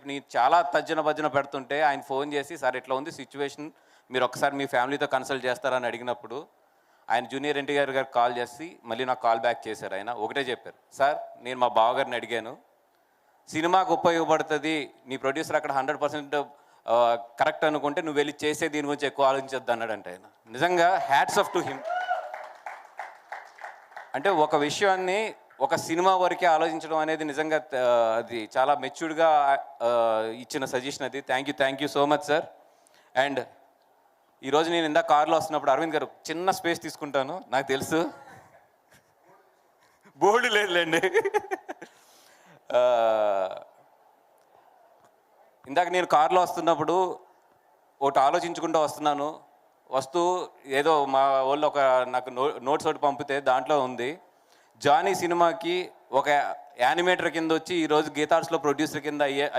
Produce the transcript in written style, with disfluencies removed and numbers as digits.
స్క్రిప్ట్‌ని చాలా తర్జన భర్జన పెడుతుంటే ఆయన ఫోన్ చేసి, "సార్ ఇట్లా ఉంది సిట్యుయేషన్. మీరు ఒక్కసారి మీ ఫ్యామిలీతో కన్సల్ట్ చేస్తారా?" అని అడిగినప్పుడు, ఆయన జూనియర్ ఎన్టీఆర్ గారికి కాల్ చేసి మళ్ళీ నాకు కాల్ బ్యాక్ చేశారు. ఆయన ఒకటే చెప్పారు, "సార్ నేను మా బావగారిని అడిగాను. సినిమాకు ఉపయోగపడుతుంది. నీ ప్రొడ్యూసర్ అక్కడ 100% కరెక్ట్ అనుకుంటే నువ్వు వెళ్ళి చేసే దీని గురించి ఎక్కువ ఆలోచించొద్దు" అన్నాడంట ఆయన. నిజంగా హ్యాట్స్ ఆఫ్ టు హిమ్. అంటే ఒక విషయాన్ని ఒక సినిమా వరకే ఆలోచించడం అనేది నిజంగా అది చాలా మెచ్యూర్డ్గా ఇచ్చిన సజెషన్ అది. Thank you so much sir. And ఈరోజు నేను ఇందాక కార్లో వస్తున్నప్పుడు అరవింద్ గారు చిన్న స్పేస్ తీసుకుంటాను, నాకు తెలుసు. బోర్డు లేదులేండి. ఇందాక నేను కార్లో వస్తున్నప్పుడు ఒకటి ఆలోచించుకుంటూ వస్తున్నాను. వస్తూ ఏదో మా వాళ్ళు ఒక నాకు నోట్స్ ఒకటి పంపితే దాంట్లో ఉంది, జానీ సినిమాకి ఒక యానిమేటర్ కింద వచ్చి ఈరోజు గీతార్స్లో ప్రొడ్యూసర్ కింద అయ్యాడు